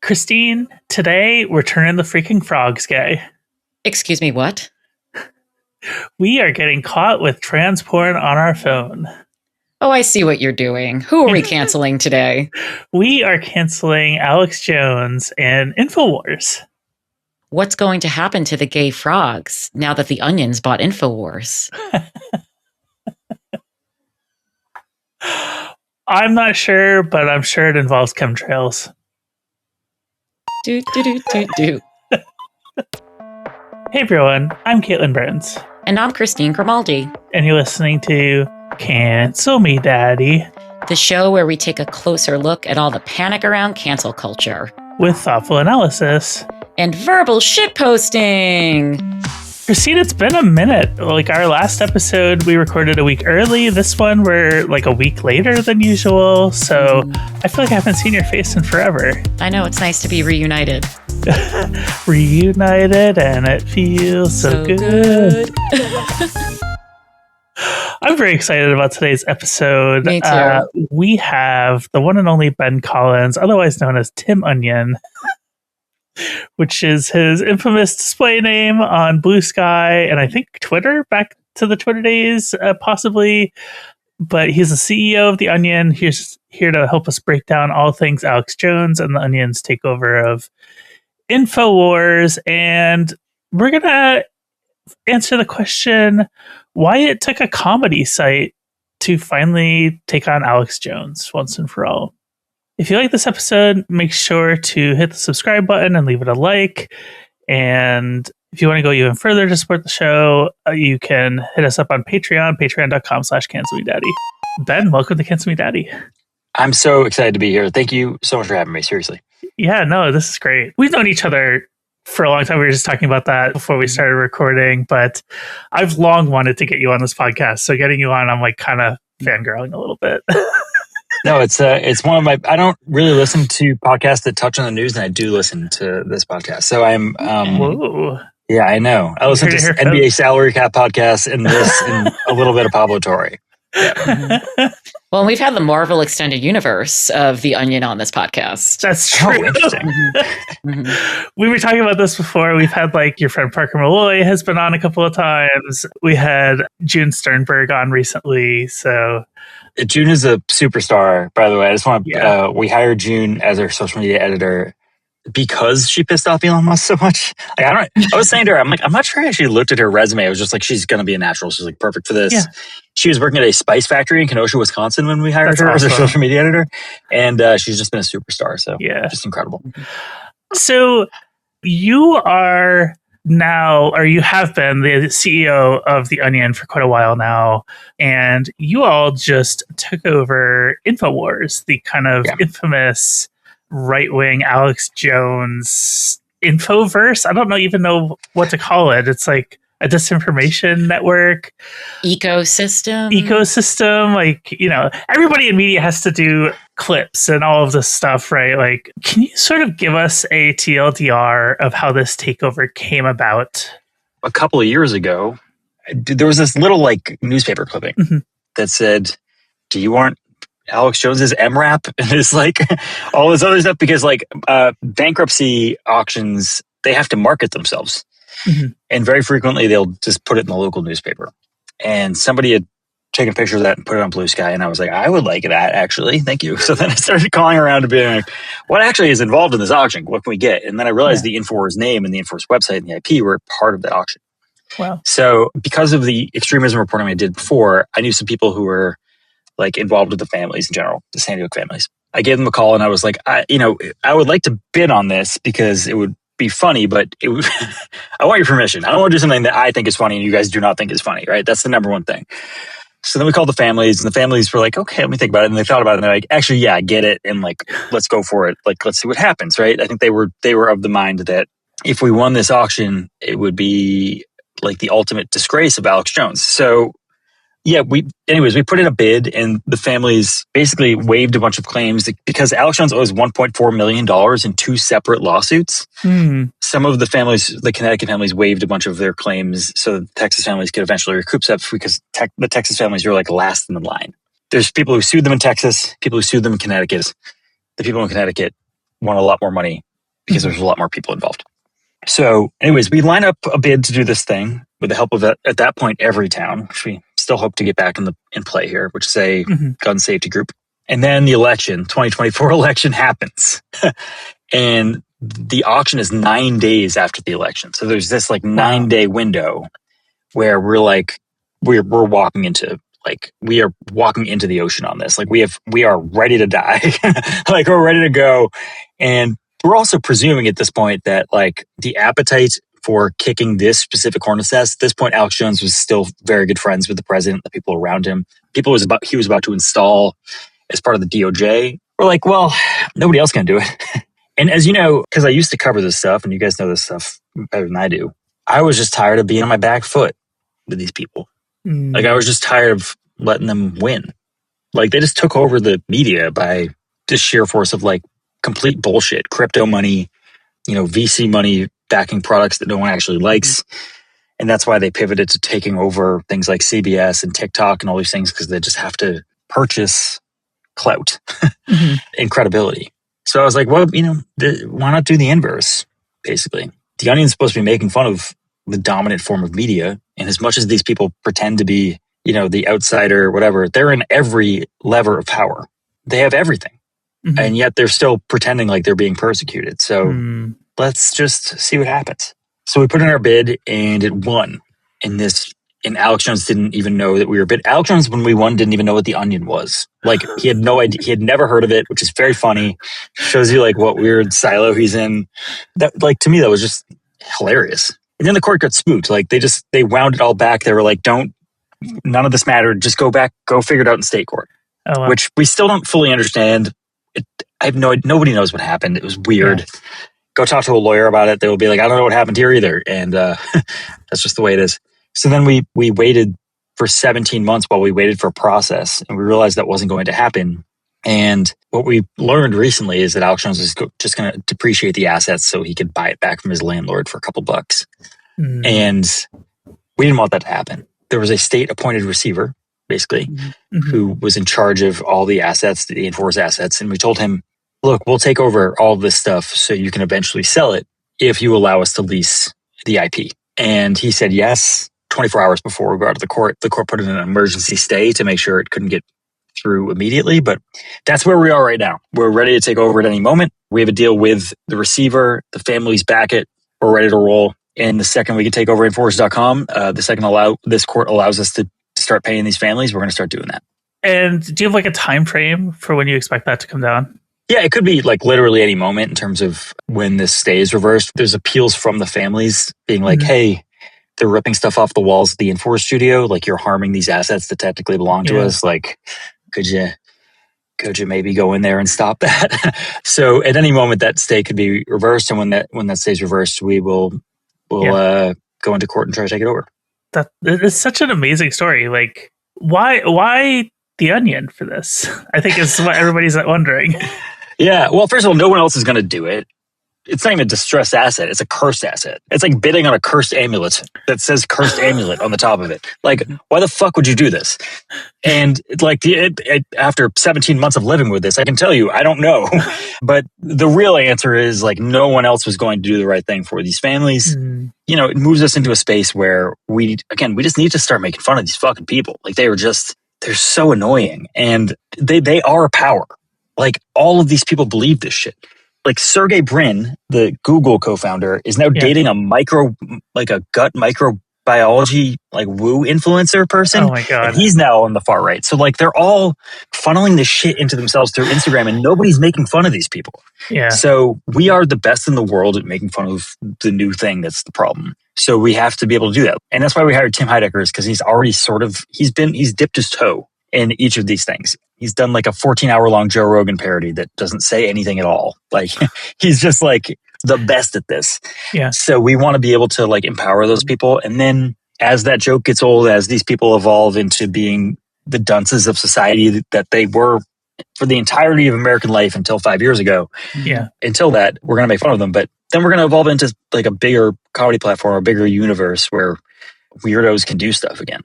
Christine, today we're turning the freaking frogs gay. Excuse me, what? We are getting caught with trans porn on our phone. Oh, I see what you're doing. Who are we canceling today? We are canceling Alex Jones and InfoWars. What's going to happen to the gay frogs now that the Onions bought InfoWars? I'm not sure, but I'm sure it involves chemtrails. Do, do, do, do, do. Hey everyone, I'm Katelyn Burns. And I'm Christine Grimaldi. And you're listening to Cancel Me Daddy, the show where we take a closer look at all the panic around cancel culture. With thoughtful analysis. And verbal shitposting. Christine, it's been a minute. Like our last episode, we recorded a week early. This one, we're like a week later than usual. So I feel like I haven't seen your face in forever. I know, it's nice to be reunited. Reunited, and it feels so good. I'm very excited about today's episode. Me too. We have the one and only Ben Collins, otherwise known as Tim Onion, which is his infamous display name on Blue Sky and I think Twitter, back to the Twitter days, possibly. But he's the CEO of The Onion. He's here to help us break down all things Alex Jones and The Onion's takeover of InfoWars. And we're going to answer the question why it took a comedy site to finally take on Alex Jones once and for all. If you like this episode, make sure to hit the subscribe button and leave it a like. And if you want to go even further to support the show, you can hit us up on Patreon, patreon.com/CancelMeDaddy. Ben, welcome to Cancel Me Daddy. I'm so excited to be here. Thank you so much for having me, seriously. Yeah, no, this is great. We've known each other for a long time. We were just talking about that before we started recording, but I've long wanted to get you on this podcast. So getting you on, I'm like kind of fangirling a little bit. No, it's one of my, I don't really listen to podcasts that touch on the news, and I do listen to this podcast. So I'm, Whoa. Yeah, I know. I listen to NBA salary cap podcasts and this and a little bit of Pablo Torre. Yeah. Well, we've had the Marvel Extended Universe of The Onion on this podcast. That's true. Oh, interesting. We were talking about this before. We've had like your friend Parker Malloy has been on a couple of times. We had June Sternberg on recently. So June is a superstar, by the way. I just want to, we hired June as our social media editor because she pissed off Elon Musk so much. Like, I was saying to her, I'm like, I'm not sure I actually looked at her resume. I was just like, she's going to be a natural. She's like perfect for this. Yeah. She was working at a spice factory in Kenosha, Wisconsin when we hired her as our social media editor. And she's just been a superstar. So just incredible. So you are now, or you have been the CEO of The Onion for quite a while now. And you all just took over InfoWars, the kind of infamous right-wing Alex Jones infoverse. I don't even know what to call it. It's like a disinformation network. Ecosystem. Like, you know, everybody in media has to do clips and all of this stuff, right? Like, can you sort of give us a TLDR of how this takeover came about? A couple of years ago, there was this little like newspaper clipping that said, do you want Alex Jones's MRAP? And it's like all this other stuff because like bankruptcy auctions, they have to market themselves. And very frequently they'll just put it in the local newspaper. And somebody had taken a picture of that and put it on Blue Sky. And I was like, I would like that actually. Thank you. So then I started calling around to be like, what actually is involved in this auction? What can we get? And then I realized the InfoWars name and the InfoWars website and the IP were part of that auction. Wow. So because of the extremism reporting I did before, I knew some people who were like involved with the families in general, the San Diego families. I gave them a call and I was like, I would like to bid on this because it would be funny, but it would, I want your permission. I don't want to do something that I think is funny and you guys do not think is funny, right? That's the number one thing. So then we called the families and the families were like, okay, let me think about it. And they thought about it and they're like, actually, yeah, I get it. And like, let's go for it. Like, let's see what happens, right? I think they were of the mind that if we won this auction, it would be like the ultimate disgrace of Alex Jones. So yeah, we put in a bid and the families basically waived a bunch of claims because Alex Jones owes $1.4 million in two separate lawsuits. Some of the families, the Connecticut families, waived a bunch of their claims so the Texas families could eventually recoup stuff because the Texas families are like last in the line. There's people who sued them in Texas, people who sued them in Connecticut. The people in Connecticut want a lot more money because there's a lot more people involved. So anyways, we line up a bid to do this thing with the help of, at that point, Everytown, which we still hope to get back in play here, which is a gun safety group. And then the election, 2024 election happens. And the auction is 9 days after the election. So there's this like 9-day window where we're walking into, like, we are walking into the ocean on this. Like we are ready to die. Like we're ready to go. And we're also presuming at this point that like the appetite for kicking this specific hornet's nest, at this point, Alex Jones was still very good friends with the president, the people around him, he was about to install as part of the DOJ. We're like, well, nobody else can do it. And as you know, because I used to cover this stuff, and you guys know this stuff better than I do, I was just tired of being on my back foot with these people. Like I was just tired of letting them win. Like they just took over the media by just sheer force of like complete bullshit, crypto money, VC money backing products that no one actually likes. And that's why they pivoted to taking over things like CBS and TikTok and all these things, because they just have to purchase clout and credibility. So I was like, well, why not do the inverse, basically? The Onion's supposed to be making fun of the dominant form of media. And as much as these people pretend to be, the outsider, whatever, they're in every lever of power. They have everything. And yet they're still pretending like they're being persecuted. So let's just see what happens. So we put in our bid and it won. And Alex Jones didn't even know that we were bid. Alex Jones, when we won, didn't even know what the Onion was. Like he had no idea. He had never heard of it, which is very funny. Shows you like what weird silo he's in. That, like, to me, that was just hilarious. And then the court got spooked. Like they wound it all back. They were like, none of this mattered. Just go back, go figure it out in state court. Oh, wow. Which we still don't fully understand. Nobody knows what happened. It was weird. Yeah. Go talk to a lawyer about it. They will be like, I don't know what happened here either. And that's just the way it is. So then we waited for 17 months while we waited for a process, and we realized that wasn't going to happen. And what we learned recently is that Alex Jones is just going to depreciate the assets so he could buy it back from his landlord for a couple bucks. And we didn't want that to happen. There was a state-appointed receiver, basically, who was in charge of all the assets, the InfoWars assets. And we told him, look, we'll take over all this stuff so you can eventually sell it if you allow us to lease the IP. And he said yes. 24 hours before we go out to the court put in an emergency stay to make sure it couldn't get through immediately. But that's where we are right now. We're ready to take over at any moment. We have a deal with the receiver. The families back it. We're ready to roll. And the second we can take over InfoWars.com, the second this court allows us to start paying these families, we're going to start doing that. And do you have like a time frame for when you expect that to come down? Yeah, it could be like literally any moment in terms of when this stay is reversed. There's appeals from the families being like, hey, they're ripping stuff off the walls of the InfoWars studio. Like, you're harming these assets that technically belong to us. Like, could you maybe go in there and stop that? So at any moment that stay could be reversed. And when that stay is reversed, we'll go into court and try to take it over. That is such an amazing story. Like, why the Onion for this? I think is what everybody's wondering. Yeah. Well, first of all, no one else is going to do it. It's not even a distressed asset. It's a cursed asset. It's like bidding on a cursed amulet that says cursed amulet on the top of it. Like, why the fuck would you do this? And like after 17 months of living with this, I can tell you, I don't know. But the real answer is like, no one else was going to do the right thing for these families. It moves us into a space where we just need to start making fun of these fucking people. Like, they're so annoying, and they are power. Like, all of these people believe this shit. Like, Sergey Brin, the Google co-founder, is now dating a gut microbiology, like, woo influencer person. Oh my God. And he's now on the far right. So like, they're all funneling this shit into themselves through Instagram, and nobody's making fun of these people. Yeah. So we are the best in the world at making fun of the new thing that's the problem. So we have to be able to do that. And that's why we hired Tim Heidecker, because he's already he's dipped his toe in each of these things. He's done like a 14-hour-long Joe Rogan parody that doesn't say anything at all. Like, he's just like the best at this. Yeah. So we want to be able to like empower those people. And then as that joke gets old, as these people evolve into being the dunces of society that they were for the entirety of American life until 5 years ago. Yeah. Until that, we're going to make fun of them. But then we're going to evolve into like a bigger comedy platform, a bigger universe where weirdos can do stuff again.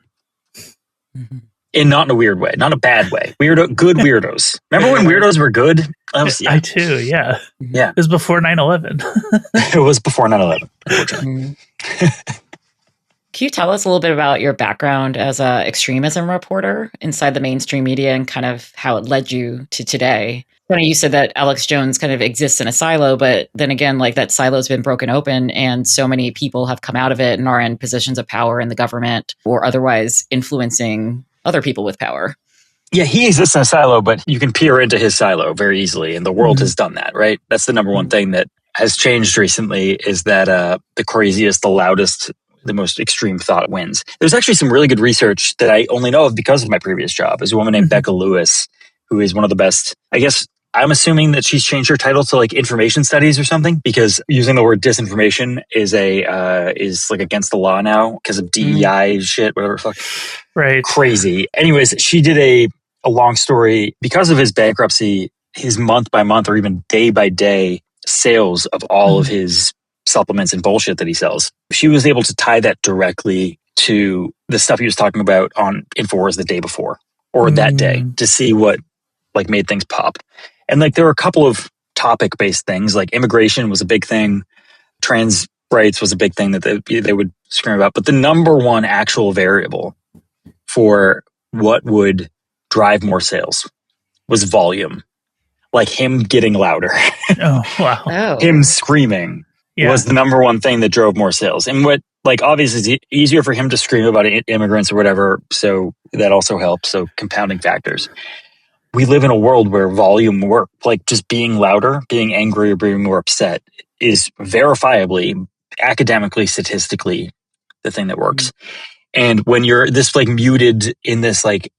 not in a weird way, not a bad way. Good weirdos. Remember when weirdos were good? I too, yeah. Yeah. It was before 9/11. It was before 9/11, unfortunately. Can you tell us a little bit about your background as a extremism reporter inside the mainstream media and kind of how it led you to today? You said that Alex Jones kind of exists in a silo, but then again, like that silo's been broken open and so many people have come out of it and are in positions of power in the government or otherwise influencing other people with power. Yeah, he exists in a silo, but you can peer into his silo very easily. And the world has done that, right? That's the number one thing that has changed recently is that the craziest, the loudest, the most extreme thought wins. There's actually some really good research that I only know of because of my previous job. There's a woman named Becca Lewis, who is one of the best, I guess, I'm assuming that she's changed her title to like information studies or something because using the word disinformation is like against the law now because of DEI shit, whatever the fuck. Right. Crazy. Anyways, she did a long story because of his bankruptcy, his month by month or even day by day sales of all of his supplements and bullshit that he sells. She was able to tie that directly to the stuff he was talking about on InfoWars the day before or that day to see what like made things pop. And like there were a couple of topic-based things, like immigration was a big thing, trans rights was a big thing that they would scream about. But the number one actual variable for what would drive more sales was volume, like him getting louder. Oh, wow. Him screaming was the number one thing that drove more sales. And what, like, obviously it's easier for him to scream about immigrants or whatever. So that also helps. So compounding factors. We live in a world where volume work, like just being louder, being angry or being more upset is verifiably, academically, statistically the thing that works. And when you're this like muted in this like,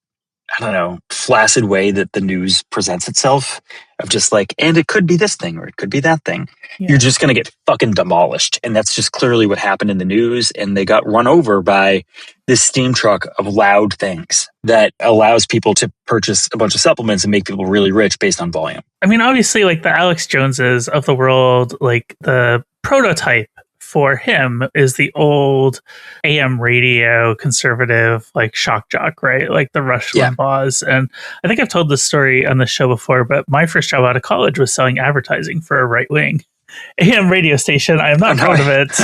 I don't know, flaccid way that the news presents itself of just like, and it could be this thing or it could be that thing. Yeah. You're just going to get fucking demolished. And that's just clearly what happened in the news. And they got run over by this steam truck of loud things that allows people to purchase a bunch of supplements and make people really rich based on volume. I mean, obviously, like the Alex Joneses of the world, like the prototype for him is the old AM radio conservative, like shock jock, right? Like the Rush Limbaughs. And I think I've told this story on the show before, but my first job out of college was selling advertising for a right-wing AM radio station. I am not proud of it.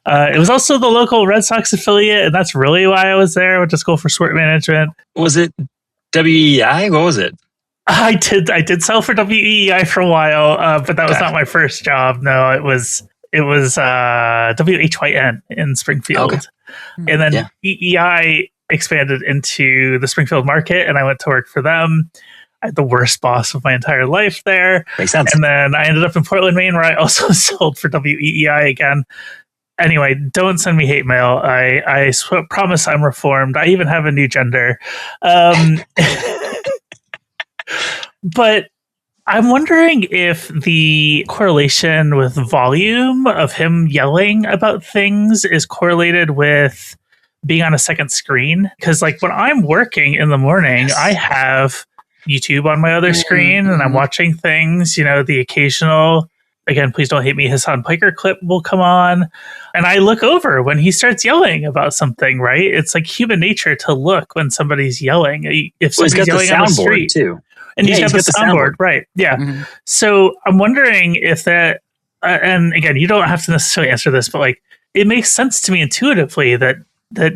It was also the local Red Sox affiliate, and that's really why I was there. I went to school for sport management. Was it WEI? What was it? I did sell for WEI for a while, but that was not my first job. No, it was WHYN in Springfield. Okay. And then EEI expanded into the Springfield market, and I went to work for them. I had the worst boss of my entire life there. Makes sense. And then I ended up in Portland, Maine, where I also sold for WEEI again. Anyway, don't send me hate mail. I promise I'm reformed. I even have a new gender. But I'm wondering if the correlation with volume of him yelling about things is correlated with being on a second screen. Because like when I'm working in the morning, I have YouTube on my other screen and I'm watching things, you know, the occasional, again, please don't hate me, Hassan Piker clip will come on. And I look over when he starts yelling about something, right? It's like human nature to look when somebody's yelling. If somebody's yelling on the street too. And he's got the soundboard, right? Yeah. Mm-hmm. So I'm wondering if that, and again, you don't have to necessarily answer this, but like it makes sense to me intuitively that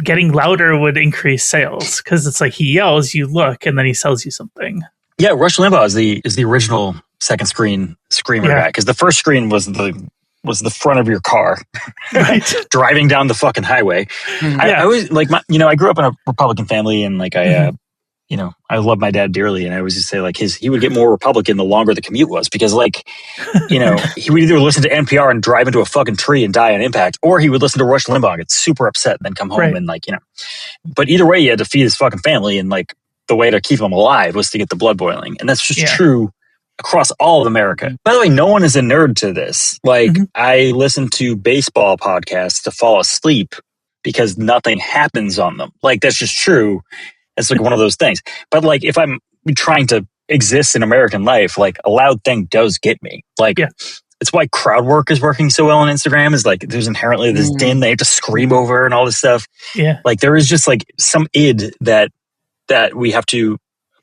getting louder would increase sales because it's like he yells, you look, and then he sells you something. Yeah, Rush Limbaugh is the original second screen screamer guy because the first screen was the front of your car, right? Driving down the fucking highway. Mm-hmm. I always like I grew up in a Republican family and like I love my dad dearly, and I always just say like he would get more Republican the longer the commute was because like, he would either listen to NPR and drive into a fucking tree and die on impact, or he would listen to Rush Limbaugh and get super upset and then come home and like, but either way, he had to feed his fucking family, and like the way to keep him alive was to get the blood boiling, and that's just true across all of America. By the way, no one is a nerd to this. Like I listen to baseball podcasts to fall asleep because nothing happens on them. Like that's just true. It's like one of those things. But like if I'm trying to exist in American life, like a loud thing does get me. Like it's why crowd work is working so well on Instagram is like there's inherently this din they have to scream over and all this stuff. Yeah. Like there is just like some id that that we have to,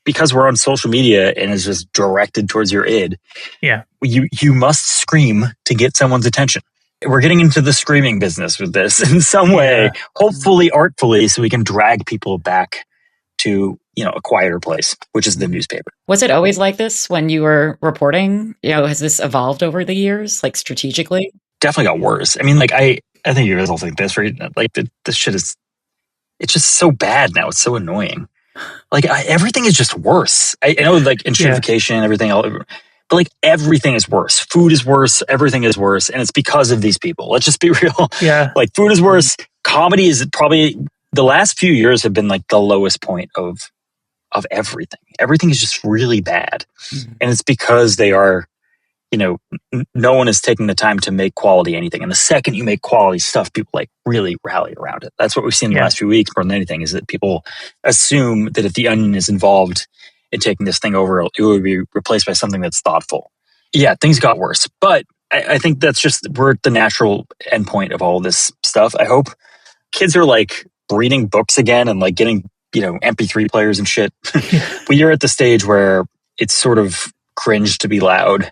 because we're on social media and it's just directed towards your id. Yeah. You must scream to get someone's attention. We're getting into the screaming business with this in some way, hopefully artfully, so we can drag people back to, a quieter place, which is the newspaper. Was it always like this when you were reporting? Has this evolved over the years, like strategically? Definitely got worse. I mean, like, I think you guys all think this, right? Like, this shit is, it's just so bad now. It's so annoying. Like, everything is just worse. I know, like, gentrification, everything else, but like, everything is worse. Food is worse. Everything is worse. And it's because of these people. Let's just be real. Yeah. Like, food is worse. Comedy is probably, the last few years have been like the lowest point of everything. Everything is just really bad. And it's because they are, no one is taking the time to make quality anything. And the second you make quality stuff, people like really rally around it. That's what we've seen in the last few weeks more than anything, is that people assume that if the Onion is involved in taking this thing over, it would be replaced by something that's thoughtful. Yeah, things got worse. But I think that's just, we're at the natural endpoint of all this stuff. I hope kids are like reading books again and like getting, MP3 players and shit. We are at the stage where it's sort of cringe to be loud.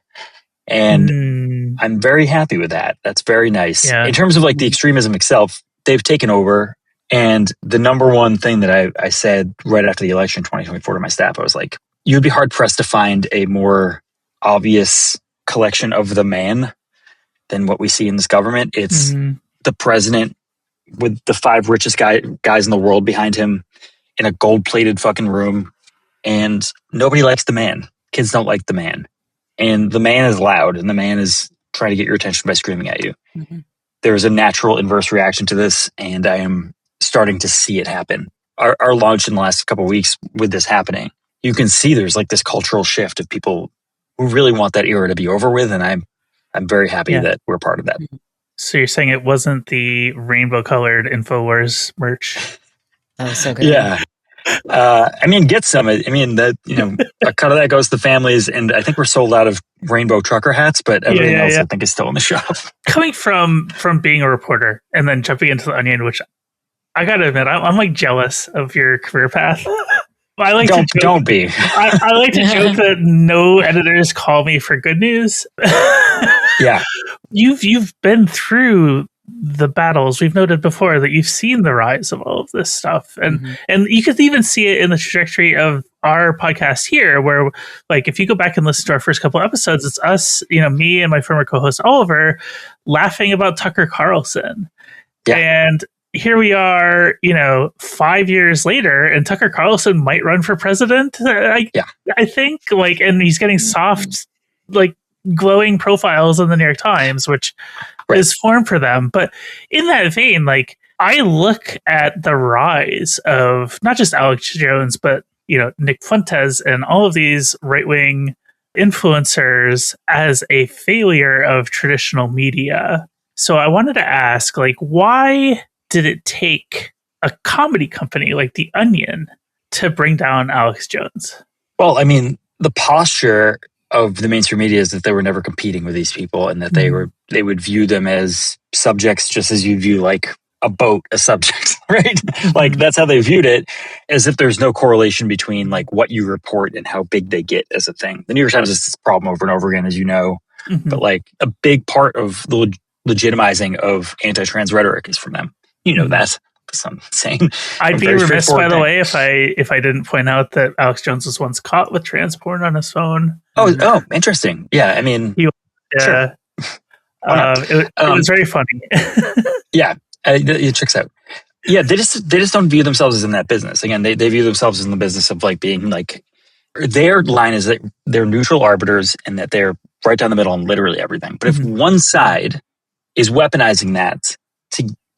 And I'm very happy with that. That's very nice. Yeah. In terms of like the extremism itself, they've taken over. And the number one thing that I said right after the election in 2024 to my staff, I was like, you'd be hard pressed to find a more obvious collection of the man than what we see in this government. It's the president with the 5 richest guys in the world behind him in a gold-plated fucking room. And nobody likes the man. Kids don't like the man. And the man is loud, and the man is trying to get your attention by screaming at you. There's a natural inverse reaction to this, and I am starting to see it happen. Our launch in the last couple of weeks with this happening, you can see there's like this cultural shift of people who really want that era to be over with, and I'm very happy that we're part of that. So you're saying it wasn't the rainbow-colored InfoWars merch? That was so good. Yeah. I mean, get some. I mean, that, a cut of that goes to the families, and I think we're sold out of rainbow trucker hats, but everything else I think is still in the shop. Coming from being a reporter and then jumping into the Onion, which I gotta admit, I'm like jealous of your career path. I like don't be. I like to joke that no editors call me for good news. Yeah, you've been through the battles. We've noted before that you've seen the rise of all of this stuff, and you could even see it in the trajectory of our podcast here, where like if you go back and listen to our first couple episodes, it's us, me and my former co-host Oliver, laughing about Tucker Carlson, and here we are, 5 years later, and Tucker Carlson might run for president. I think, like, and he's getting soft, like, glowing profiles in the New York Times, which is form for them. But in that vein, like, I look at the rise of not just Alex Jones, but, Nick Fuentes and all of these right-wing influencers as a failure of traditional media. So I wanted to ask, like, why did it take a comedy company like The Onion to bring down Alex Jones? Well, I mean, the posture of the mainstream media is that they were never competing with these people, and that they would view them as subjects, just as you view like a boat as subjects, right? Like that's how they viewed it, as if there's no correlation between like what you report and how big they get as a thing. The New York Times has this problem over and over again, as you know, but like a big part of the legitimizing of anti-trans rhetoric is from them. That's insane. I'd be remiss, by the way, if I didn't point out that Alex Jones was once caught with trans porn on his phone. Oh, interesting. Yeah, I mean, sure. It was very funny. Yeah, it checks out. Yeah, they just don't view themselves as in that business. Again, they view themselves as in the business of like being like, their line is that they're neutral arbiters and that they're right down the middle on literally everything. But if one side is weaponizing that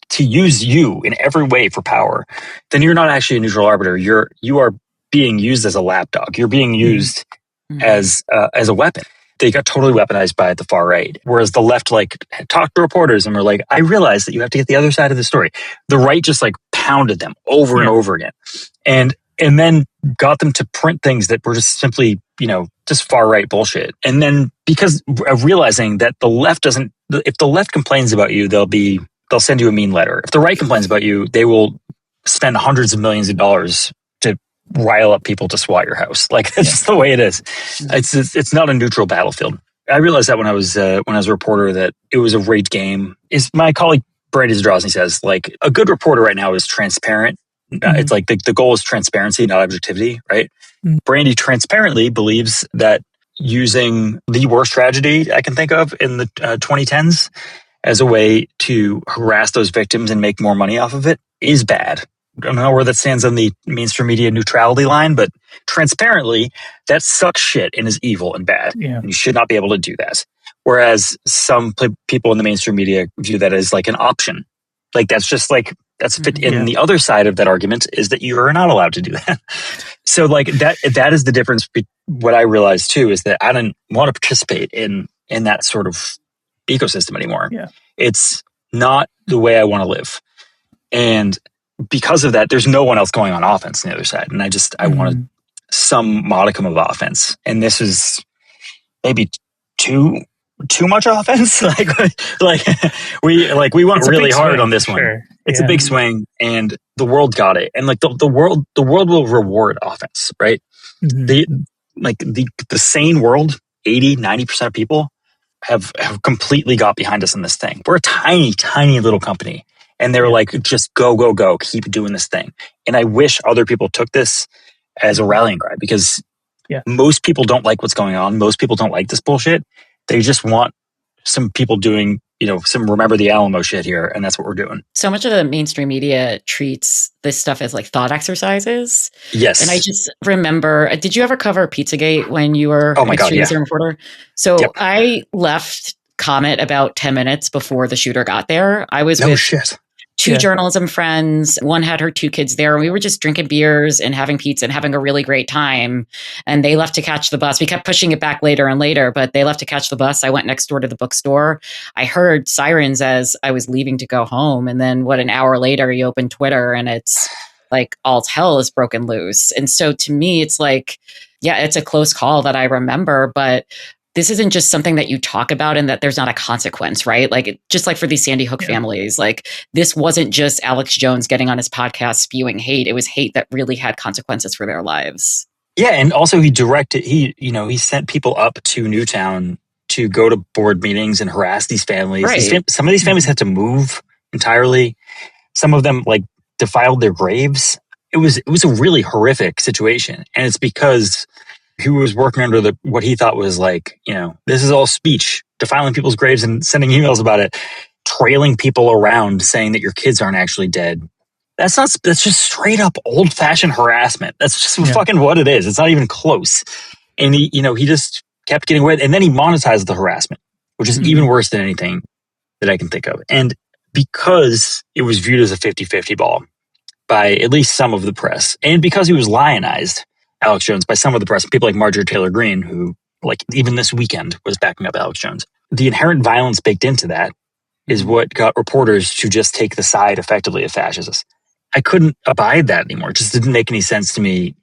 to use you in every way for power, then you're not actually a neutral arbiter. You are being used as a lapdog. You're being used as a weapon. They got totally weaponized by the far right. Whereas the left like talked to reporters and were like, I realize that you have to get the other side of the story. The right just like pounded them over and over again. And then got them to print things that were just simply, just far right bullshit. And then because of realizing that if the left complains about you, they'll send you a mean letter. If the right complains about you, they will spend hundreds of millions of dollars to rile up people to SWAT your house. Like that's just the way it is. It's not a neutral battlefield. I realized that when I was a reporter that it was a rigged game. Is my colleague Brady Zadrozny says, like, a good reporter right now is transparent. It's like the goal is transparency, not objectivity, right? Brandy transparently believes that using the worst tragedy I can think of in the 2010s as a way to harass those victims and make more money off of it is bad. I don't know where that stands on the mainstream media neutrality line, but transparently, that sucks shit and is evil and bad. Yeah. And you should not be able to do that. Whereas some people in the mainstream media view that as like an option. Like that's just like, that's fit in the other side of that argument is that you are not allowed to do that. So like that is the difference. What I realized too is that I didn't want to participate in that sort of ecosystem anymore. Yeah. It's not the way I want to live. And because of that, there's no one else going on offense on the other side. And I wanted some modicum of offense. And this is maybe too much offense. we went really hard on this one. Sure. It's a big swing, and the world got it. And like the world will reward offense, right? The sane world, 80-90% of people have completely got behind us in this thing. We're a tiny little company. And they're like, just go, keep doing this thing. And I wish other people took this as a rallying cry, because most people don't like what's going on. Most people don't like this bullshit. They just want some people doing, some Remember the Alamo shit here. And that's what we're doing. So much of the mainstream media treats this stuff as like thought exercises. Yes. And I just remember, did you ever cover Pizzagate when you were an extremism reporter? So I left Comet about 10 minutes before the shooter got there. I was with two journalism friends. One had her 2 kids there. And we were just drinking beers and having pizza and having a really great time. And they left to catch the bus. We kept pushing it back later and later, but they left to catch the bus. I went next door to the bookstore. I heard sirens as I was leaving to go home. And then an hour later, you open Twitter and it's like all hell is broken loose. And so to me, it's like, it's a close call that I remember, but this isn't just something that you talk about and that there's not a consequence, right? Like, just like for these Sandy Hook families, like this wasn't just Alex Jones getting on his podcast spewing hate. It was hate that really had consequences for their lives. Yeah. And also he sent people up to Newtown to go to board meetings and harass these families. Right. Some of these families had to move entirely. Some of them like defiled their graves. It was a really horrific situation. And it's because he was working under what he thought was like, this is all speech, defiling people's graves and sending emails about it, trailing people around saying that your kids aren't actually dead. That's just straight up old fashioned harassment. That's just fucking what it is. It's not even close. And he just kept getting away. And then he monetized the harassment, which is even worse than anything that I can think of. And because it was viewed as a 50-50 ball by at least some of the press, and because he was lionized, Alex Jones, by some of the press, people like Marjorie Taylor Greene, who like even this weekend was backing up Alex Jones. The inherent violence baked into that is what got reporters to just take the side effectively of fascists. I couldn't abide that anymore. It just didn't make any sense to me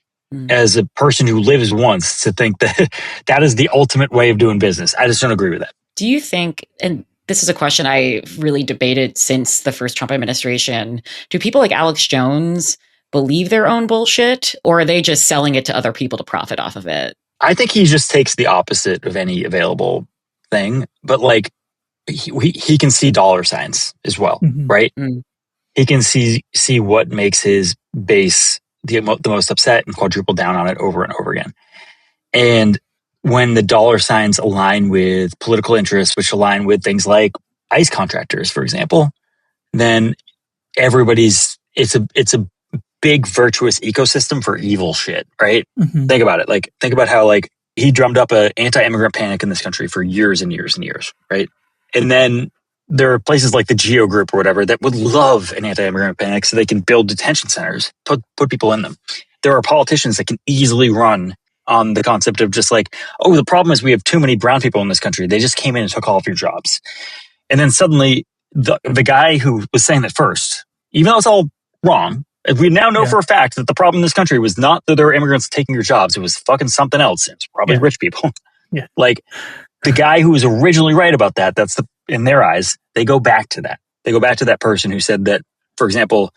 as a person who lives once to think that that is the ultimate way of doing business. I just don't agree with that. Do you think, and this is a question I really debated since the first Trump administration, do people like Alex Jones believe their own bullshit, or are they just selling it to other people to profit off of it? I think he just takes the opposite of any available thing, but like he can see dollar signs as well, right? He can see what makes his base the most upset and quadruple down on it over and over again. And when the dollar signs align with political interests, which align with things like ICE contractors, for example, then it's a big virtuous ecosystem for evil shit, right? Think about it. Like, think about how like he drummed up an anti-immigrant panic in this country for years and years and years, right? And then there are places like the Geo Group or whatever that would love an anti-immigrant panic so they can build detention centers, put people in them. There are politicians that can easily run on the concept of just like, oh, the problem is we have too many brown people in this country. They just came in and took all of your jobs. And then suddenly the guy who was saying that first, even though it's all wrong, we now know for a fact that the problem in this country was not that there were immigrants taking your jobs. It was fucking something else. It's probably rich people. Like the guy who was originally right about that, in their eyes, they go back to that. They go back to that person who said that, for example,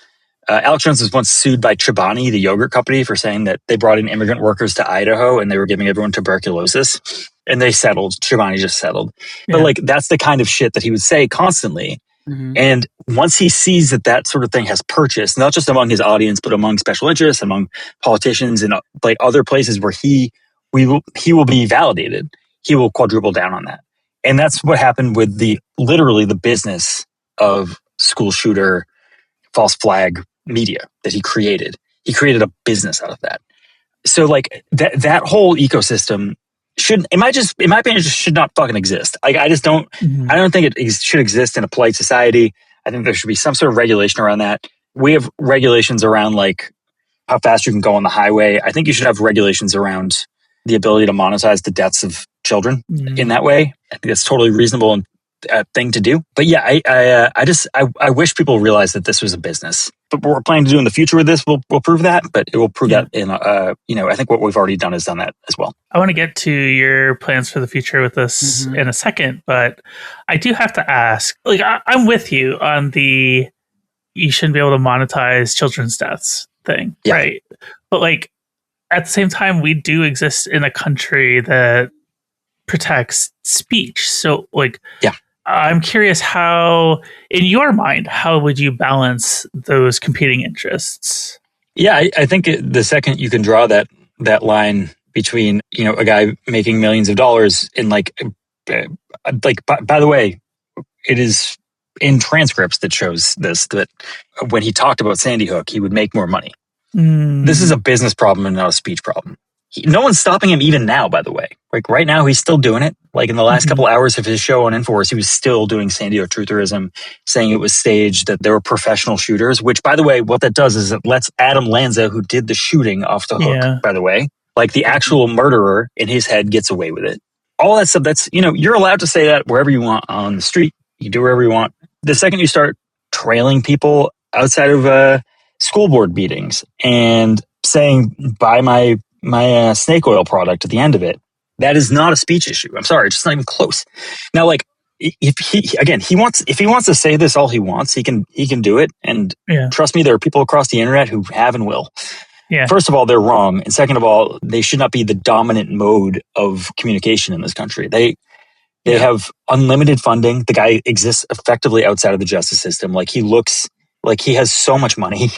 Alex Jones was once sued by Chobani, the yogurt company, for saying that they brought in immigrant workers to Idaho and they were giving everyone tuberculosis. And they settled. Chobani just settled. But like, that's the kind of shit that he would say constantly. Mm-hmm. And once he sees that that sort of thing has purchased, not just among his audience, but among special interests, among politicians, and like other places where he will be validated, he will quadruple down on that. And that's what happened with literally the business of school shooter, false flag media that he created. He created a business out of that. So like that whole ecosystem should, in my opinion, just should not fucking exist. Like, I just don't, I don't think it should exist in a polite society. I think there should be some sort of regulation around that. We have regulations around like how fast you can go on the highway. I think you should have regulations around the ability to monetize the deaths of children in that way. I think that's totally reasonable and thing to do. But yeah, I wish people realized that this was a business. But what we're planning to do in the future with this will prove that. But it will prove that in I think what we've already done has done that as well. I want to get to your plans for the future with this in a second, but I do have to ask. Like, I'm with you on the you shouldn't be able to monetize children's deaths thing, right? But like at the same time, we do exist in a country that protects speech. So like, I'm curious how, in your mind, how would you balance those competing interests? Yeah, I think the second you can draw that line between, a guy making millions of dollars in by the way, it is in transcripts that shows this, that when he talked about Sandy Hook, he would make more money. This is a business problem and not a speech problem. No one's stopping him even now, by the way. Like right now, he's still doing it. Like in the last couple hours of his show on InfoWars, he was still doing Sandy Hook trutherism, saying it was staged, that there were professional shooters, which, by the way, what that does is it lets Adam Lanza, who did the shooting, off the hook, by the way. Like the actual murderer in his head gets away with it. All that stuff, that's, you're allowed to say that wherever you want on the street. You do wherever you want. The second you start trailing people outside of school board meetings and saying, buy my snake oil product at the end of it, that is not a speech issue. I'm sorry, it's just not even close. Now, like, if he wants to say this all he wants, he can do it. And trust me, there are people across the internet who have and will. First of all, they're wrong, and second of all, they should not be the dominant mode of communication in this country. They have unlimited funding. The guy exists effectively outside of the justice system. Like, he looks like he has so much money,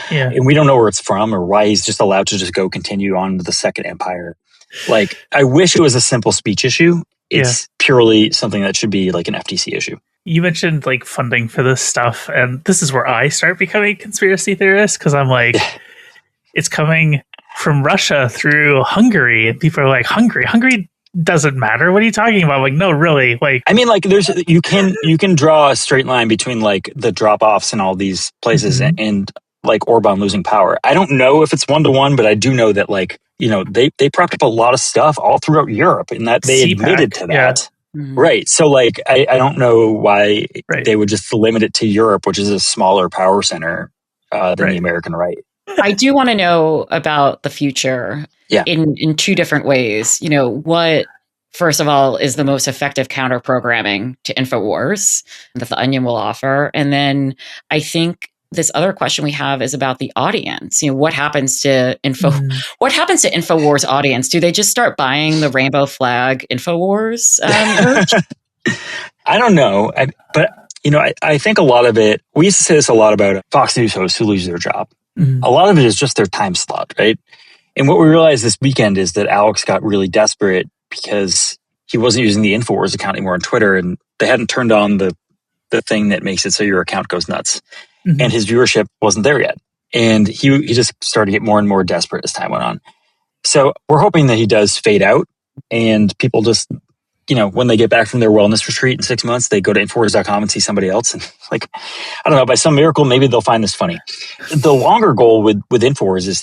and we don't know where it's from or why he's just allowed to just go continue on to the Second Empire. Like, I wish it was a simple speech issue. It's purely something that should be like an FTC issue. You mentioned like funding for this stuff, and this is where I start becoming a conspiracy theorist, because I'm like, it's coming from Russia through Hungary, and people are like, Hungary doesn't matter. What are you talking about? I'm like, no, really. Like, I mean, like, you can draw a straight line between like the drop offs in all these places and like Orban losing power. I don't know if it's 1-to-1, but I do know that like, they propped up a lot of stuff all throughout Europe, and that they admitted to that. Right. So like, I don't know why they would just limit it to Europe, which is a smaller power center than the American right. I do want to know about the future in two different ways. What, first of all, is the most effective counter programming to InfoWars that the Onion will offer? And then I think this other question we have is about the audience. What happens to InfoWars audience? Do they just start buying the rainbow flag InfoWars merch? I don't know. But I think a lot of it, we used to say this a lot about Fox News hosts who lose their job. A lot of it is just their time slot, right? And what we realized this weekend is that Alex got really desperate because he wasn't using the InfoWars account anymore on Twitter, and they hadn't turned on the thing that makes it so your account goes nuts. And his viewership wasn't there yet. And he just started to get more and more desperate as time went on. So we're hoping that he does fade out, and people just, when they get back from their wellness retreat in 6 months, they go to InfoWars.com and see somebody else. And like, I don't know, by some miracle, maybe they'll find this funny. The longer goal with InfoWars is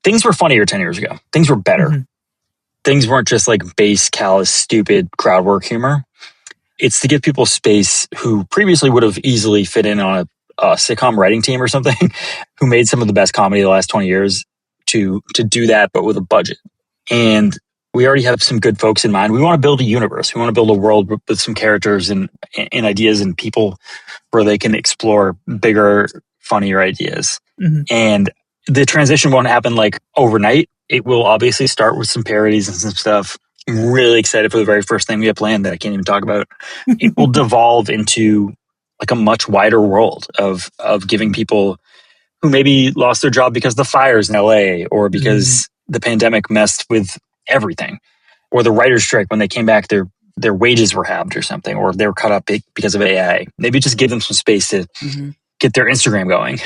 things were funnier 10 years ago. Things were better. Things weren't just like base, callous, stupid crowd work humor. It's to give people space who previously would have easily fit in on a sitcom writing team or something, who made some of the best comedy the last 20 years, to do that, but with a budget. And we already have some good folks in mind. We want to build a universe. We want to build a world with some characters and ideas and people where they can explore bigger funnier ideas. Mhm. And the transition won't happen like overnight. It will obviously start with some parodies and some stuff. I'm really excited for the very first thing we have planned that I can't even talk about. It will devolve into like a much wider world of giving people who maybe lost their job because of the fires in LA or because the pandemic messed with everything, or the writer's strike when they came back, their wages were halved or something, or they were cut up because of AI. Maybe just give them some space to get their Instagram going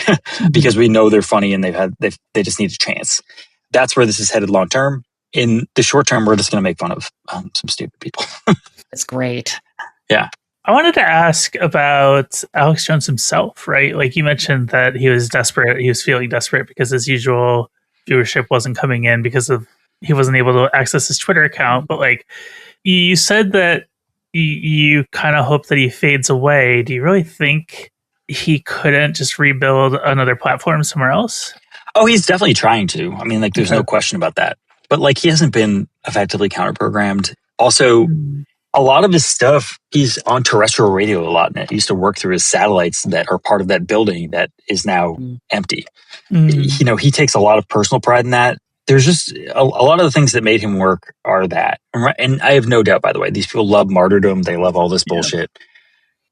because we know they're funny and they just need a chance. That's where this is headed long term. In the short term, we're just going to make fun of some stupid people. That's great. Yeah. I wanted to ask about Alex Jones himself, right? Like you mentioned that he was desperate. He was feeling desperate because his usual viewership wasn't coming in because of he wasn't able to access his Twitter account. But like you said that you kind of hope that he fades away. Do you really think he couldn't just rebuild another platform somewhere else? Oh, he's definitely trying to. I mean, like, there's no question about that. But like, he hasn't been effectively counter-programmed. Also, a lot of his stuff, he's on terrestrial radio a lot. And he used to work through his satellites that are part of that building that is now empty. You know, he takes a lot of personal pride in that. There's just a lot of the things that made him work are that. And I have no doubt, by the way, these people love martyrdom. They love all this bullshit.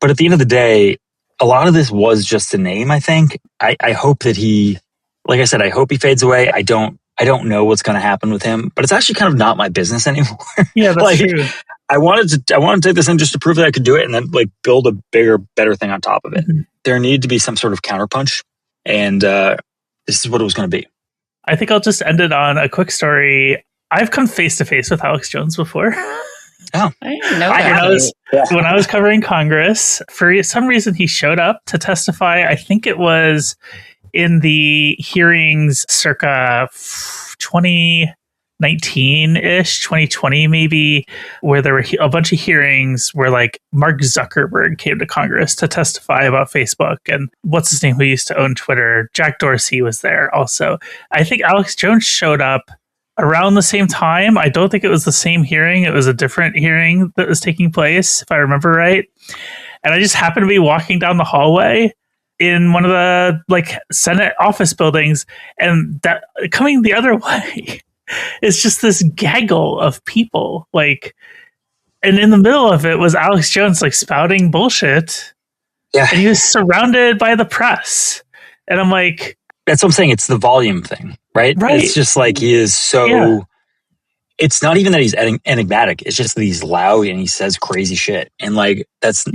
But at the end of the day, a lot of this was just a name, I think. I hope that he, like I said, I hope he fades away. I don't know what's going to happen with him, but it's actually kind of not my business anymore. Yeah, that's like, true. I wanted to take this in just to prove that I could do it and then like build a bigger, better thing on top of it. There needed to be some sort of counterpunch, and this is what it was going to be. I think I'll just end it on a quick story. I've come face to face with Alex Jones before. Oh, I didn't know that. When I was covering Congress, for some reason he showed up to testify. I think it was in the hearings circa 2019-ish, 2020 maybe, where there were a bunch of hearings where like Mark Zuckerberg came to Congress to testify about Facebook, and what's his name who used to own Twitter, Jack Dorsey, was there also. I think Alex Jones showed up around the same time. I don't think it was the same hearing. It was a different hearing that was taking place, if I remember right. And I just happened to be walking down the hallway in one of the like Senate office buildings, and that coming the other way is just this gaggle of people. Like, and in the middle of it was Alex Jones like spouting bullshit. Yeah. And he was surrounded by the press. And I'm like, that's what I'm saying. It's the volume thing, right? It's just like he is so. It's not even that he's enigmatic. It's just that he's loud and he says crazy shit, and like that's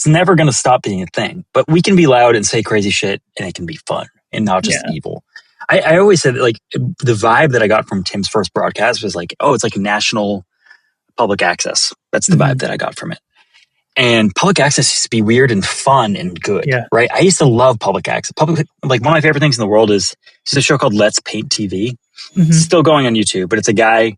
never going to stop being a thing. But we can be loud and say crazy shit, and it can be fun and not just evil. I always said that, like, the vibe that I got from Tim's first broadcast was like, oh, it's like national public access. That's the vibe that I got from it. And public access used to be weird and fun and good, right? I used to love public access. Like, one of my favorite things in the world is a show called Let's Paint TV. It's still going on YouTube, but it's a guy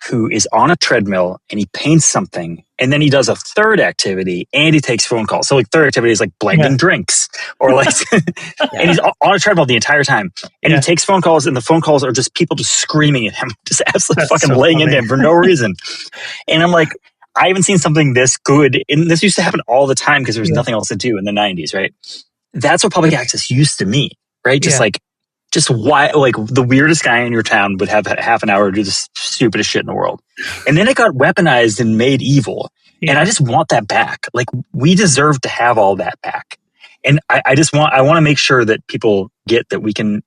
who is on a treadmill and he paints something, and then he does a third activity and he takes phone calls. So like, third activity is like blending drinks, or like, and he's on a treadmill the entire time, and he takes phone calls, and the phone calls are just people just screaming at him, just absolutely fucking laying into him for no reason. And I'm like, I haven't seen something this good. And this used to happen all the time because there was nothing else to do in the 90s, right? That's what public access used to mean, right? Just why, like, the weirdest guy in your town would have half an hour to do the stupidest shit in the world. And then it got weaponized and made evil. And I just want that back. Like, we deserve to have all that back. And I want to make sure that people get that we can,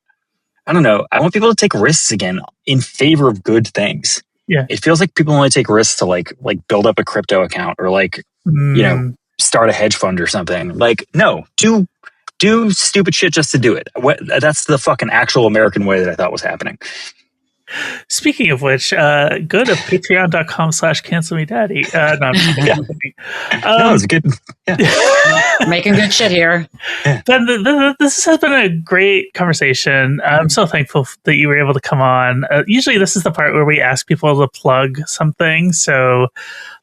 I don't know, I want people to take risks again in favor of good things. Yeah. It feels like people only take risks to like build up a crypto account or like, you know, start a hedge fund or something. Like, no, do stupid shit just to do it. That's the fucking actual American way that I thought was happening. Speaking of which, go to patreon.com/cancelmedaddy. No, it's good. Making good shit here. Ben, this has been a great conversation. I'm so thankful that you were able to come on. Usually this is the part where we ask people to plug something. So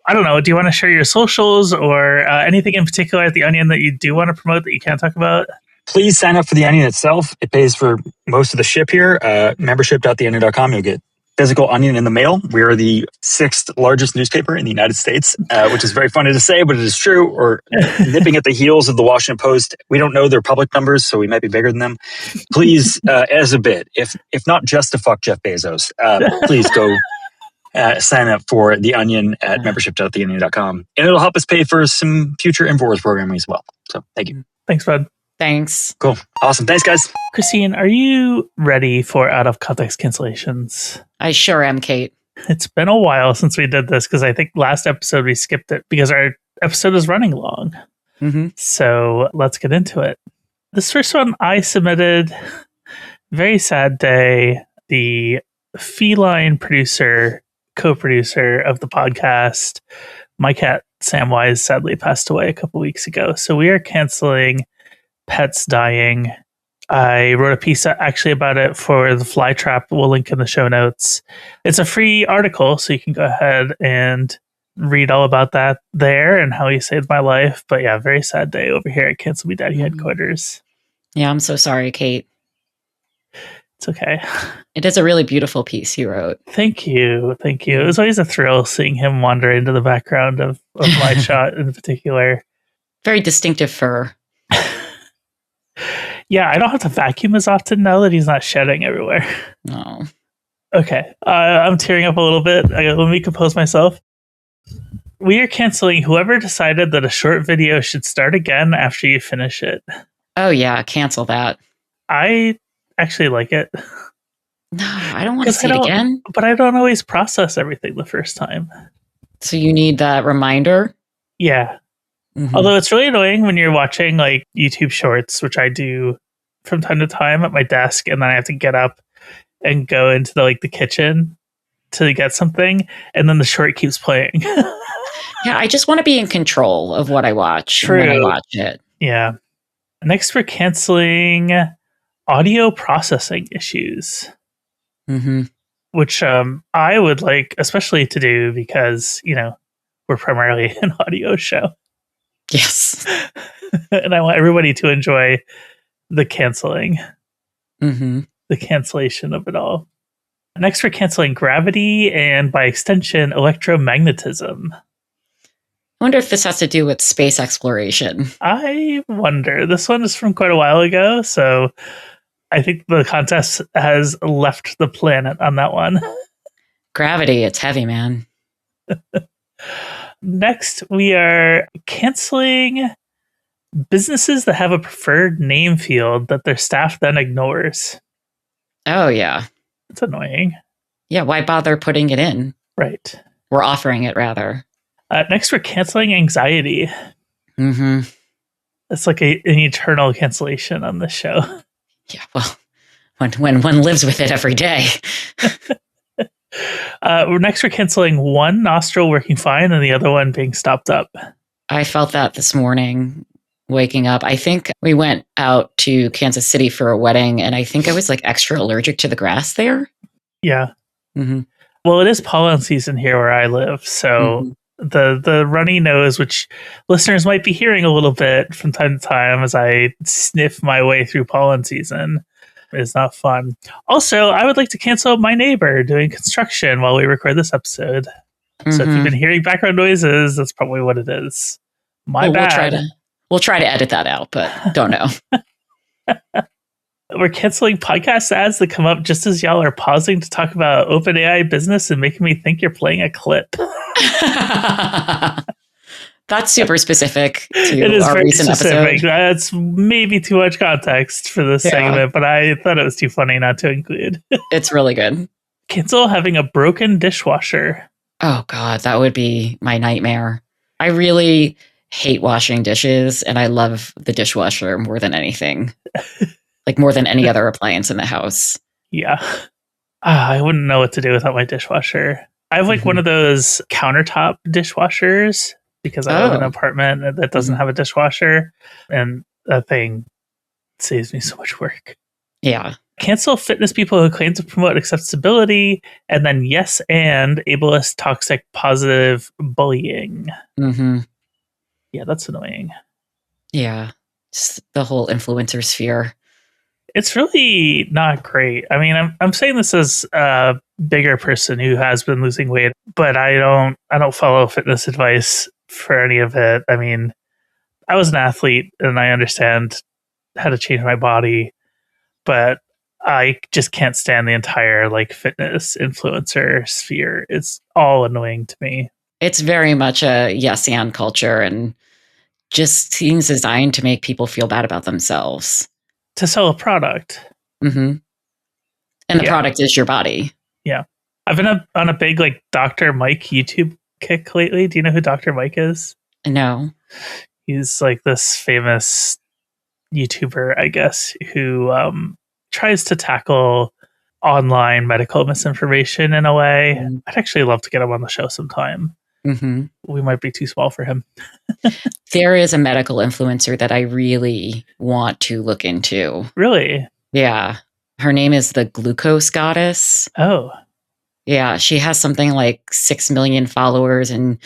I don't know. Do you want to share your socials or anything in particular at The Onion that you do want to promote that you can't talk about? Please sign up for The Onion itself. It pays for most of the ship here. Membership.theonion.com. You'll get physical Onion in the mail. We are the 6th largest newspaper in the United States, which is very funny to say, but it is true. Or nipping at the heels of the Washington Post. We don't know their public numbers, so we might be bigger than them. Please, as a bid, if not just to fuck Jeff Bezos, please go sign up for The Onion at membership.theonion.com. And it'll help us pay for some future InfoWars programming as well. So thank you. Thanks, bud. Thanks. Cool. Awesome. Thanks, guys. Christine, are you ready for out of context cancellations? I sure am, Kate. It's been a while since we did this because I think last episode we skipped it because our episode is running long. Mm-hmm. So let's get into it. This first one I submitted. Very sad day. The feline producer, co-producer of the podcast, my cat Samwise, sadly passed away a couple weeks ago. So we are canceling pets dying. I wrote a piece actually about it for the Fly Trap. We'll link in the show notes. It's a free article, so you can go ahead and read all about that there and how he saved my life. But yeah, very sad day over here at Cancel Me Daddy headquarters. Yeah, I'm so sorry, Kate. It's okay. It is a really beautiful piece you wrote. Thank you. Thank you. It was always a thrill seeing him wander into the background of my shot in particular. Very distinctive fur. Yeah, I don't have to vacuum as often now that he's not shedding everywhere. No. Okay. I'm tearing up a little bit. Let me compose myself. We are canceling whoever decided that a short video should start again after you finish it. Oh, yeah. Cancel that. I actually like it. No, I don't want to see it again. But I don't always process everything the first time. So you need that reminder? Yeah. Mm-hmm. Although it's really annoying when you're watching like YouTube shorts, which I do from time to time at my desk, and then I have to get up and go into the kitchen to get something, and then the short keeps playing. Yeah, I just want to be in control of what I watch when I watch it. Yeah. Next, we're canceling audio processing issues, which I would like especially to do because, we're primarily an audio show. Yes. And I want everybody to enjoy the canceling, the cancellation of it all. Next, we're canceling gravity and, by extension, electromagnetism. I wonder if this has to do with space exploration. I wonder. This one is from quite a while ago, so I think the contest has left the planet on that one. Gravity, it's heavy, man. Next, we are canceling businesses that have a preferred name field that their staff then ignores. Oh, yeah. It's annoying. Yeah, why bother putting it in? Right. We're offering it, rather. Next, we're canceling anxiety. It's like an eternal cancellation on this show. Yeah, well, when one lives with it every day. Next, we're canceling one nostril working fine and the other one being stopped up. I felt that this morning, waking up. I think we went out to Kansas City for a wedding, and I think I was extra allergic to the grass there. Yeah. Well, it is pollen season here where I live, so the runny nose, which listeners might be hearing a little bit from time to time as I sniff my way through pollen season, is not fun. Also, I would like to cancel my neighbor doing construction while we record this episode. So if you've been hearing background noises, that's probably what it is. My bad. We'll try to edit that out, but don't know. We're canceling podcast ads that come up just as y'all are pausing to talk about OpenAI business and making me think you're playing a clip. That's super specific to it is our very recent specific. episode. That's maybe too much context for this segment, but I thought it was too funny not to include. It's really good. Cancel having a broken dishwasher. Oh, God, that would be my nightmare. I really hate washing dishes, and I love the dishwasher more than anything. More than any other appliance in the house. Yeah. I wouldn't know what to do without my dishwasher. I have one of those countertop dishwashers because I live in an apartment that doesn't have a dishwasher, and that thing saves me so much work. Yeah. Cancel fitness people who claim to promote accessibility, and then and ableist, toxic, positive bullying. Yeah, that's annoying. Yeah. Just the whole influencer sphere. It's really not great. I mean, I'm saying this as a bigger person who has been losing weight, but I don't follow fitness advice for any of it. I mean, I was an athlete and I understand how to change my body, but I just can't stand the entire like fitness influencer sphere. It's all annoying to me. It's very much a yes and culture and just seems designed to make people feel bad about themselves. To sell a product. Mm-hmm. And the product is your body. Yeah. I've been on a big like Dr. Mike YouTube kick lately. Do you know who Dr. Mike is? No. He's like this famous YouTuber, I guess, who tries to tackle online medical misinformation in a way. Mm-hmm. I'd actually love to get him on the show sometime. Mm-hmm. We might be too small for him. There is a medical influencer that I really want to look into. Really? Yeah. Her name is the Glucose Goddess. Oh. Yeah. She has something like 6 million followers, and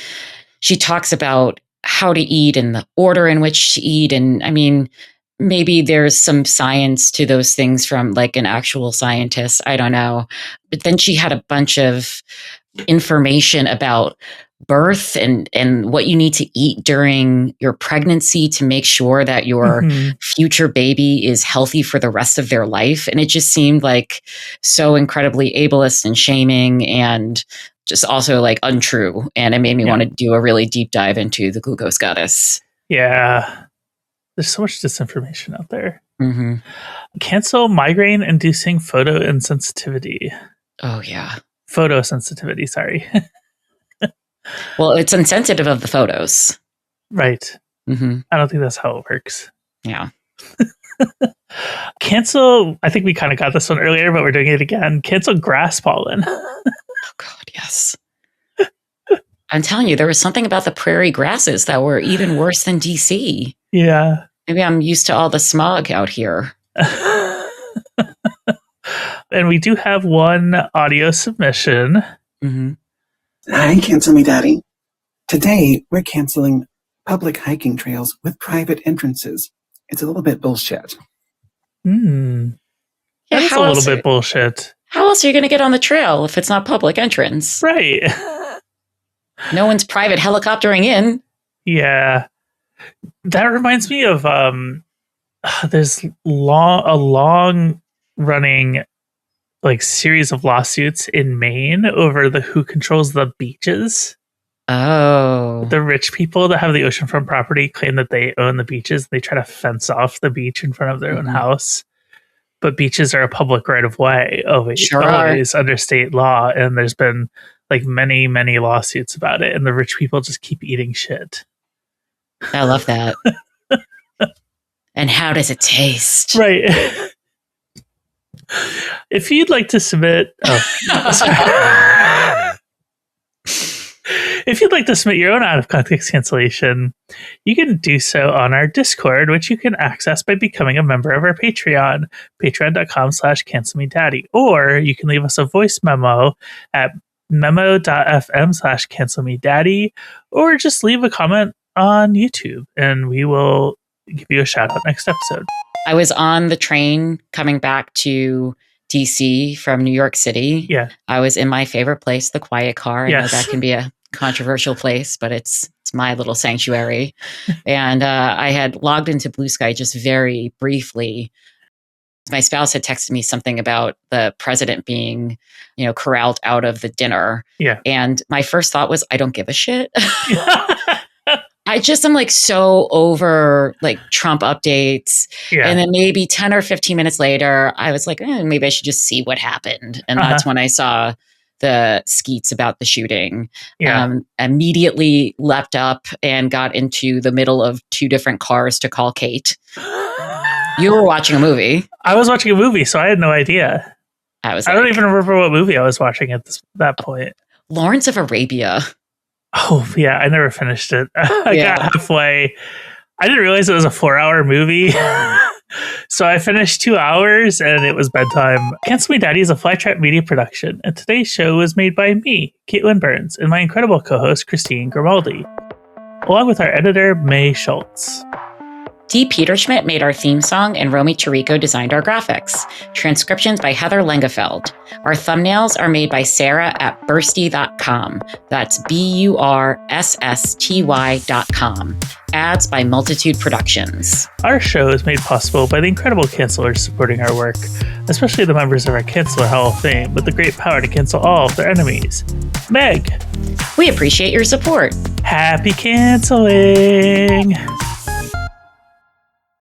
she talks about how to eat and the order in which to eat. And I mean, maybe there's some science to those things from like an actual scientist. I don't know. But then she had a bunch of information about birth and what you need to eat during your pregnancy to make sure that your future baby is healthy for the rest of their life. And it just seemed like so incredibly ableist and shaming and just also like untrue. And it made me want to do a really deep dive into the Glucose Goddess. Yeah. There's so much disinformation out there. Mm-hmm. Cancel migraine-inducing photo insensitivity. Oh, yeah. Photosensitivity, sorry. Well, it's insensitive of the photos. Right. Mm-hmm. I don't think that's how it works. Yeah. Cancel, I think we kind of got this one earlier, but we're doing it again. Cancel grass pollen. Oh, God, yes. I'm telling you, there was something about the prairie grasses that were even worse than DC. Yeah. Maybe I'm used to all the smog out here. And we do have one audio submission. Mm-hmm. Hi, Cancel Me Daddy. Today, we're canceling public hiking trails with private entrances. It's a little bit bullshit. Yeah, that's a little bit bullshit. How else are you going to get on the trail if it's not public entrance? Right. No one's private helicoptering in. Yeah. That reminds me of there's a long running like series of lawsuits in Maine over who controls the beaches. Oh. The rich people that have the oceanfront property claim that they own the beaches. They try to fence off the beach in front of their own house. But beaches are a public right of way always under state law. And there's been like many, many lawsuits about it. And the rich people just keep eating shit. I love that. And how does it taste? Right. If you'd like to submit... If you'd like to submit your own out-of-context cancellation, you can do so on our Discord, which you can access by becoming a member of our Patreon, patreon.com/cancelmedaddy. Or you can leave us a voice memo at memo.fm/cancelmedaddy, or just leave a comment on YouTube, and we will give you a shout-out next episode. I was on the train coming back to DC from New York City. Yeah. I was in my favorite place, the quiet car. I know Yes. that can be a controversial place, but it's my little sanctuary. And I had logged into Blue Sky just very briefly. My spouse had texted me something about the president being, corralled out of the dinner. Yeah. And my first thought was, I don't give a shit. I'm like so over like Trump updates. Yeah. And then maybe 10 or 15 minutes later, I was like, maybe I should just see what happened. And that's when I saw the skeets about the shooting. Immediately leapt up and got into the middle of 2 different cars to call Kate. You were watching a movie. I was watching a movie, so I had no idea. I don't even remember what movie I was watching at that point. Lawrence of Arabia. Oh, yeah. I never finished it. I got halfway. I didn't realize it was a 4-hour movie. So I finished 2 hours and it was bedtime. Cancel Me Daddy is a Flytrap media production, and today's show was made by me, Katelyn Burns, and my incredible co-host, Christine Grimaldi, along with our editor, May Schultz. Dee Peterschmidt made our theme song, and Romy Chirico designed our graphics. Transcriptions by Heather Langefeld. Our thumbnails are made by Sarah at bursty.com. That's BURSSTY.com. Ads by Multitude Productions. Our show is made possible by the incredible cancelers supporting our work, especially the members of our Canceler Hall of Fame with the great power to cancel all of their enemies. Meg! We appreciate your support. Happy canceling!